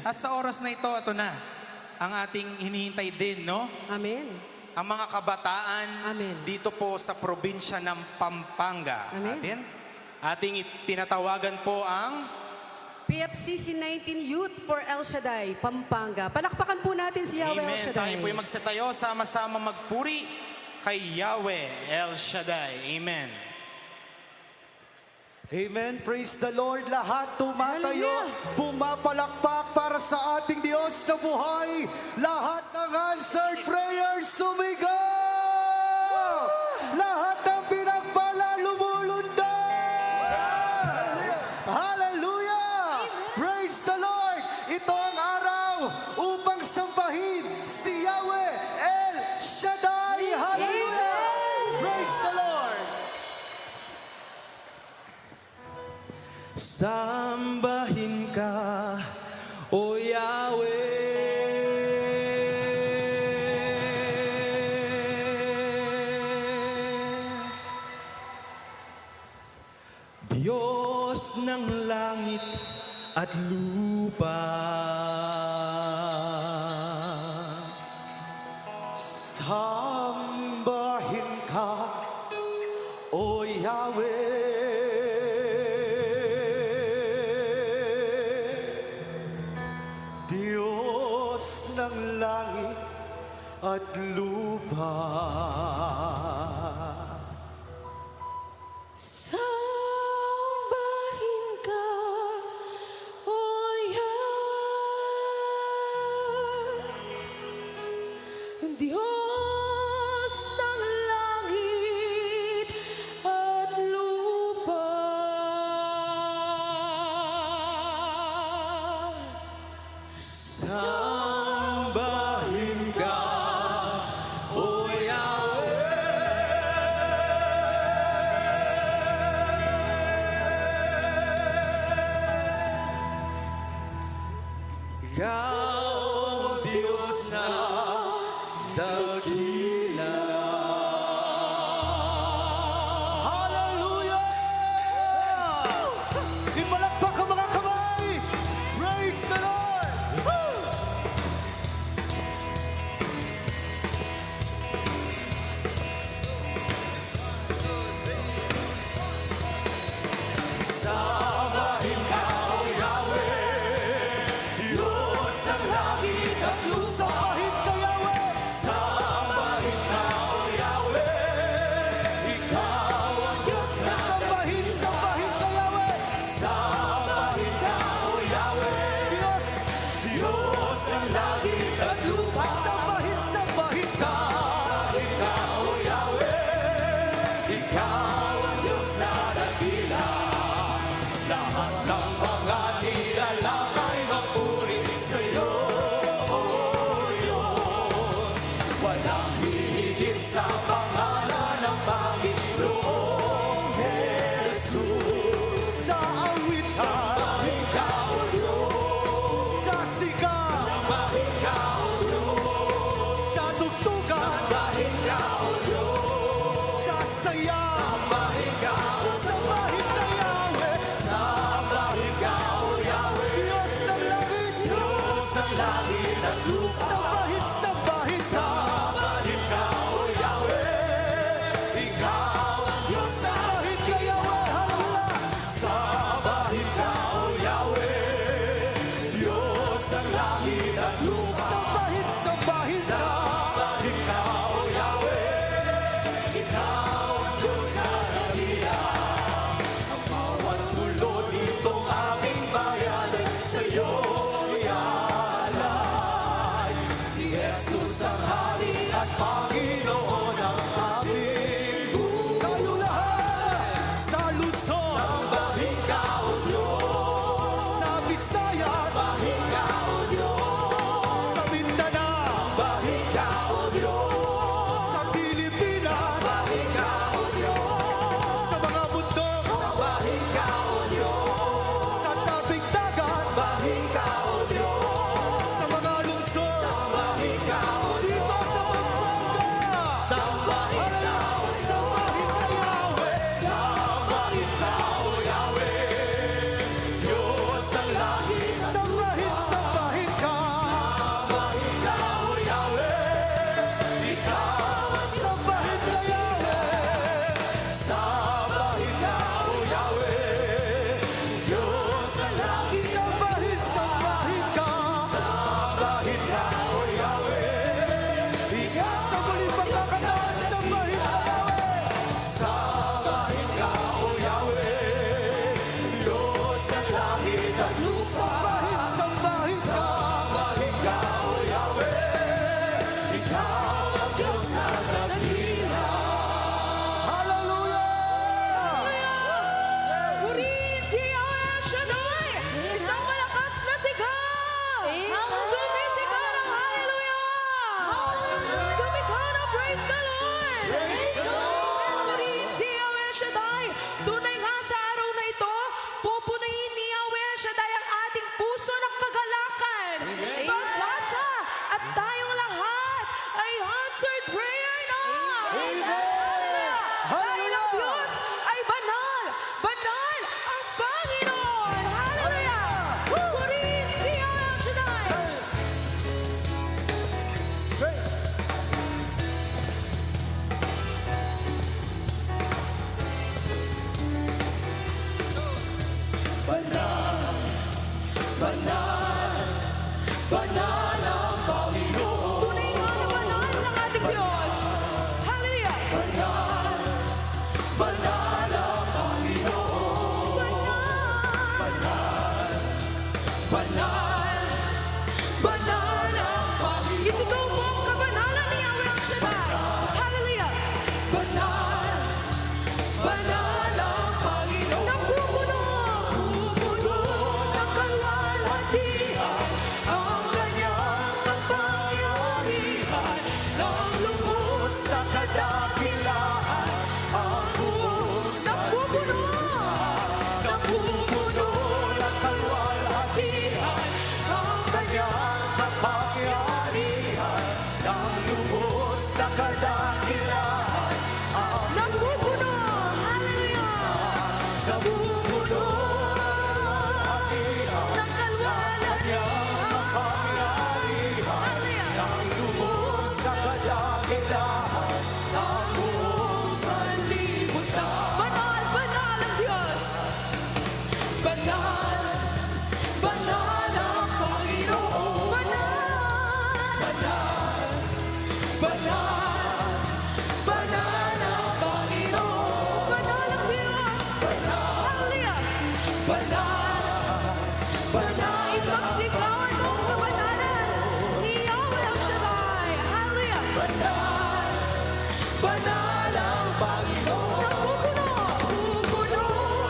At sa oras na ito na, ang ating hinihintay din, no? Amen. Ang mga kabataan Amen. dito po sa probinsya ng Pampanga. Amen. Ating tinatawagan po ang PFCC 19 Youth for El Shaddai, Pampanga. Palakpakan po natin si Yahweh El Amen. Shaddai. Tayo po'y magsatayo, sama-sama magpuri kay Yahweh El Shaddai. Amen. Amen. Praise the Lord. Lahat tumatayo, Hallelujah. pumapalakpak para sa ating Diyos na buhay. Lahat ng answered prayers sumigaw. Lahat ng pinagpala lumulundag. Hallelujah. Praise the Lord. Ito ang araw upang sambahin si Yahweh El Shaddai. Hallelujah. Praise the Lord. Sambahin ka, O Yahweh, Diyos ng langit at lupa. Sambahin ka, O Yahweh, Diyos ng langit at lupa. Sambahin ka, O Yahweh, Diyos ng langit at lupa. Sambahin ka, O Yahweh. Ikaw ang Diyos na dakila. Hallelujah! Ipalakpak ang mga kamay! Praise the Lord! Woo! Sambahin ka, O Yahweh, Diyos ng langit at lupa. Sambahin ka, Yahweh! Sambahin ka, O Yahweh, Ikaw ang Diyos na sambahin, sambahin ka, Yahweh! Sambahin ka, O Yahweh, Diyos ng langit at lupa. Sambahin, sambahin, sambahin ka, O Yahweh, Ikaw ang Diyos na dakila. Lahat ng mga nilalang ay magpuri sa iyo, O Diyos. Walang hihigit sa pangalan ng Panginoong Jesus. Sa awit, sambahin ka, O Diyos. Sa sigaw, sambahin ka, O Diyos. Sa tugtugan, sambahin ka, O Diyos. Sa saya, sambahin ka, O Diyos. Sambahin ka, Yahweh. Sambahin ka, O Yahweh. Diyos ng langit, Diyos ng langit at lupa. Sambahin, sambahin, sambahin ka, O Yahweh. Ikaw ang Diyos. Sambahin ka, Yahweh. Hallelujah. Sambahin ka, O Yahweh. Diyos ng langit at lupa. Sambahin, sambahin, sambahin ka, O Yahweh. Ikaw ang Diyos na dakila. Ang bawat pulot nitong aming bayan sa iyo ialay. Si Jesus ang Hari at Panginoon ng aming buhay. Tayo lahat sa Luzon, sambahin ka, O Diyos. Sa Visayas, sambahin ka, O Diyos. Sa Mindanao, banal ang Panginoon. Tunay nga na banal ang ating Diyos. Hallelujah! Banal, banal ang Panginoon. Banal! Banal, banal ang Panginoon. Isigaw mo ang kabanalan ni Yahweh ang Shaddai. Hallelujah! Banal, banal ang Panginoon. Napupuno Pupuno ng kalwalhatian ang kanyang kapangyarihan. Nang lubos na kadakilaan ang buong Napupuno! Napupuno ng kalwalhatian ang kanyang kapangyarihan. Nang lubos na kadakilaan ang Napupuno! Hallelujah! napupuno Ng kalwalan. Hallelujah! ang lubos na kadakilaan ang buong sanlibutan. Banal, banal ang Diyos. Banal, banal ang Panginoon. Banal! Banal, banal, banal ang Panginoon. Banal ang Diyos. Hallelujah! Banal, banal ang Ipagsigawan mo ang kabanalan ni Yahweh ang Shaddai. Hallelujah! banal, banal ang Panginoon. Napupuno! Pupuno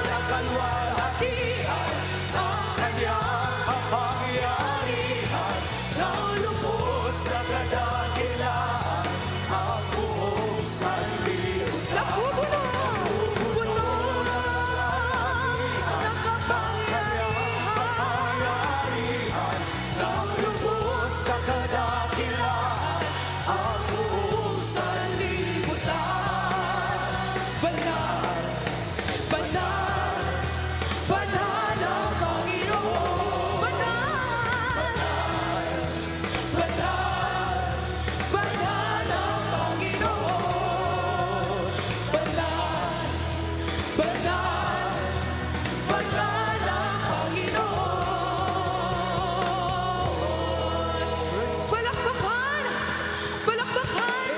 ng kalwalhatian ang kanyang kapangyarihan. Nang lubos na kadakilaan ang buong sanlibutan. Napupuno! Puno! Ng kapangyarihan. Nang lubos na kadakilaan ang buong sanlibutan. Banal, banal, banal ang Panginoon. Banal! Banal, banal ang Panginoon. Banal, banal, banal ang Panginoon. Palakpakan! Palakpakan!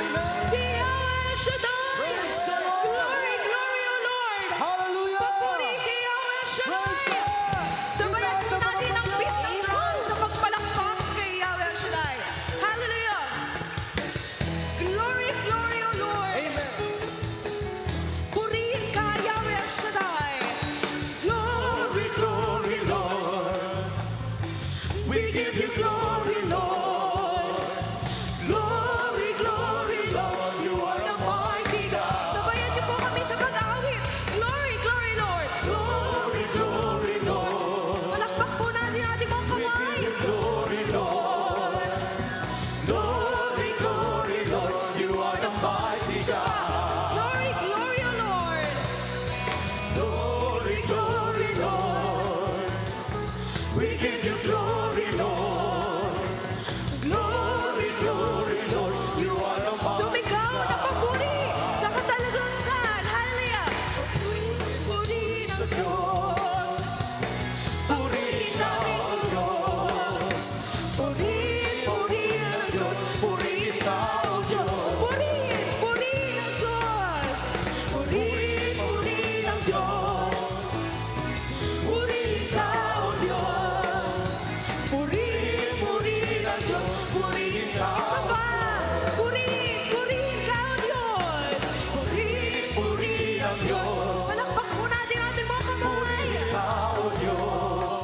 Si Yahweh Shaddai! Praise the Lord! Glory, glory, O Lord! Hallelujah! Papuri kay Yahweh Praise Shaddai! God! Sabayan Itaas ang natin ang mga beat kamay. ng drum sa pagpalakpak kay Yahweh Shaddai. Hallelujah! Glory, glory, O Lord! Amen. Purihin ka, Yahweh Shaddai! Glory, glory, Lord. We give you glory, Lord. Glory, glory, Lord. You are the mighty God. Sabayan niyo po kami sa pag-awit. Glory, glory, Lord! Glory, glory, Lord. Palakpak po natin ang ating mga We kamay. give you glory, Lord. Glory, glory, Lord. You are the mighty God. Glory, glory, O Lord! Glory, glory, Lord. We give you glory, Lord. Glory, glory, Lord. You are the mighty Sumigaw na papuri sa katalagan. Hallelujah! Puri ng Diyos. Purihin tao, Diyos. Purihin ang Diyos. Purihin tao, Diyos. Purihin, purihin ng Diyos. Purihin ang Diyos. Purihin tao, Diyos. Purihin ang Diyos. Purihin Isa tao. pa. Purihin, purihin ka, O Diyos. Purihin ang Diyos. Palakpak po natin ang ating mga kamay. Purihin tao, Diyos.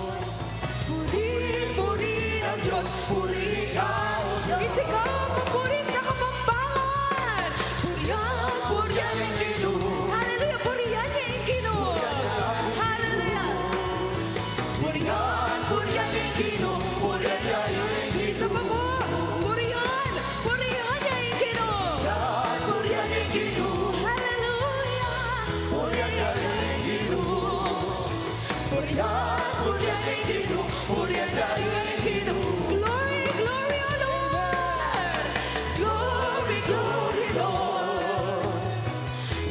Purihin ang Diyos. Purihin tao, Diyos. Isigaw ang papuri sa kapampangan. Purihan, purihan ang Ginoo. Hallelujah, purihan niya ang Ginoo. Hallelujah. Purihan, purihan ang Ginoo. Purihan niya ang Isa pa po. Purihan, purihan niya ang Ginoo. Purihan ang Ginoo. Hallelujah. Purihan niya ang Ginoo. Purihan, purihan ang Ginoo. Purihan niya ang Ginoo. Glory, glory, O Lord. Glory, glory, Lord.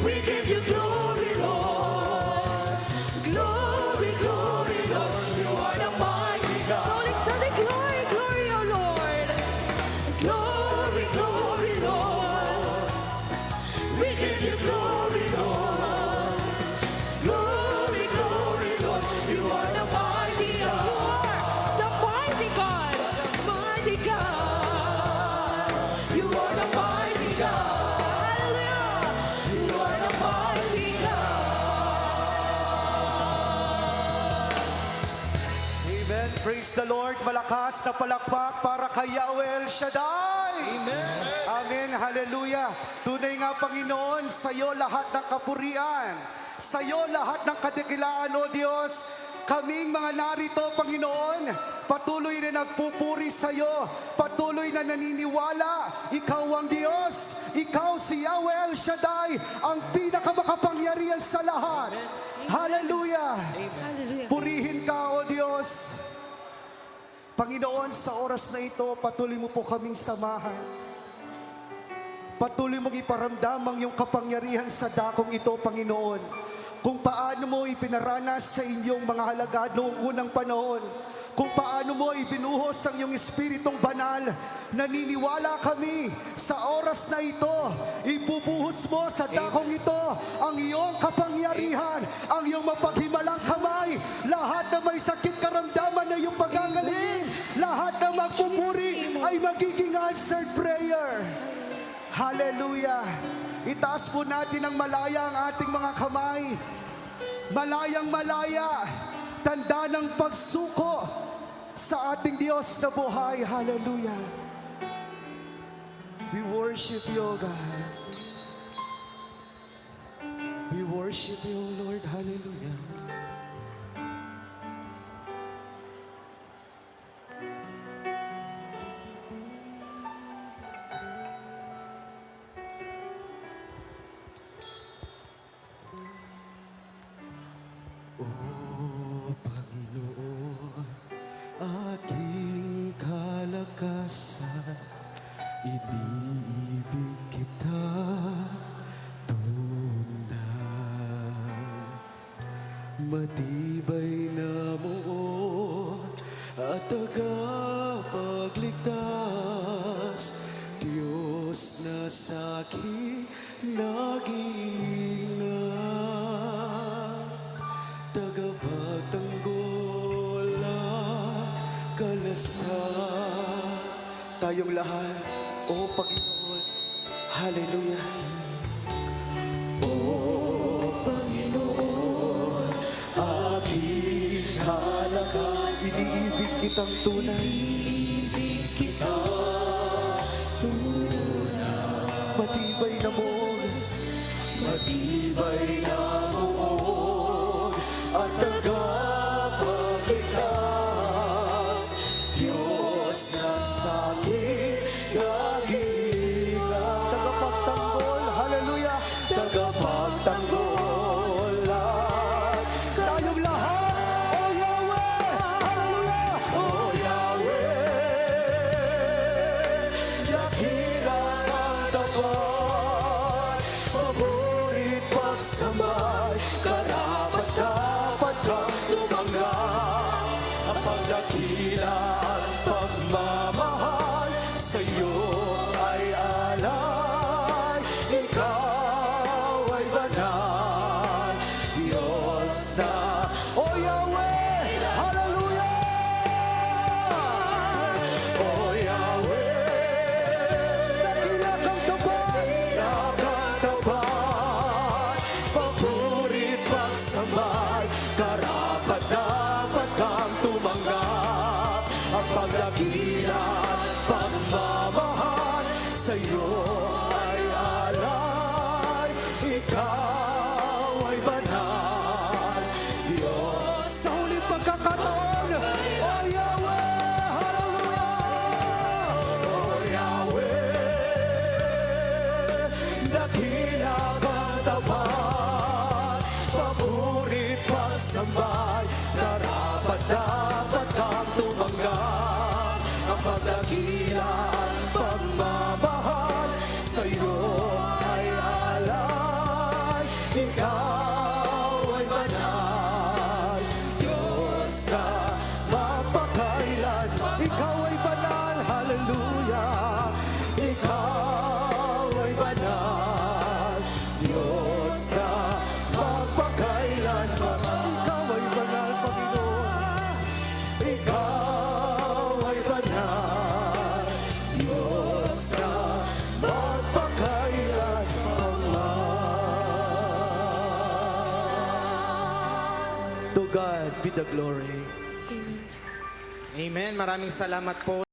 We give you glory, Lord. Glory, glory, Lord. You are the mighty God. Solik, solik, glory, glory, O the Lord. Malakas na palakpak para kay Yahweh El Shaddai. Amen. Amen. Hallelujah. Tunay nga, Panginoon, sa iyo lahat ng kapurian. Sa iyo lahat ng kadakilaan, O Diyos. Kaming mga narito, Panginoon, patuloy na nagpupuri sa iyo, patuloy na naniniwala, Ikaw ang Diyos, Ikaw si Yahweh El Shaddai, ang pinakamakapangyarihan sa lahat. Hallelujah! Hallelujah. Purihin ka, O Diyos. Panginoon, sa oras na ito, patuloy mo po kaming samahan. Patuloy mong iparamdam ang iyong kapangyarihan sa dakong ito, Panginoon. Kung paano mo ipinaranas sa inyong mga halagad noong unang panahon. Kung paano mo ibinuhos ang iyong Espiritong Banal. Naniniwala kami sa oras na ito. Ibubuhos mo sa dakong ito ang iyong kapangyarihan, ang iyong mapaghimalang kamay. Lahat na may sakit karamdaman na iyong pagagalingin. Lahat na magpupuri ay magiging answered prayer. Hallelujah! Itaas po natin ng malaya ang ating mga kamay. Malayang malaya, tanda ng pagsuko sa ating Diyos na buhay. Hallelujah! We worship you, O God. We worship you, O Lord. Hallelujah. Panginoon, aking kalakasan, iniibig kita tunay. Matibay na muon at tagapagligtas, Diyos na sa'kin nag-iingat. Tagapagtanggol at kalasag. Tayong lahat, O Panginoon, hallelujah. O Panginoon, aking halakas, iniibig kitang tunay. Iniibig kita tunay. Matibay na buong, matibay na buong, at tagapagligtas, Diyos na sa'kin nag-iingat. Tagapagtanggol, hallelujah, tagapagtanggol at tayong lahat, O Yahweh, hallelujah, O Yahweh, dakilang ang tapat, paborit pagsamay, karapat dapat kang tumanggap. Ang pagdakila at pagmamahal sa'yo ay alay. Ikaw ay banal, Diyos na, O Yahweh, hallelujah! O Yahweh, dakila kang tapat, paborit pagsamay, karapat dapat kang tumanggap. Ang pagdakila at pagmamahal sa'yo ay alay. Ikaw ay banal, Diyos. Sa huling pagkakataon, O Yahweh, hallelujah! O Yahweh, dakila kang tapat, paborit pagsambay, karapat dapat kang tumanggap. Ang pagdakila at pagmamahal sa'yo ay alay. Ikaw ay banal, Diyos na mapakailan. Ikaw ay banal, hallelujah. Ikaw ay banal, Diyos na mapakailan. Ikaw ay banal, Panginoon. Ikaw ay banal, Diyos na magpakailan. To God be the glory. Amen. Amen. Maraming salamat po.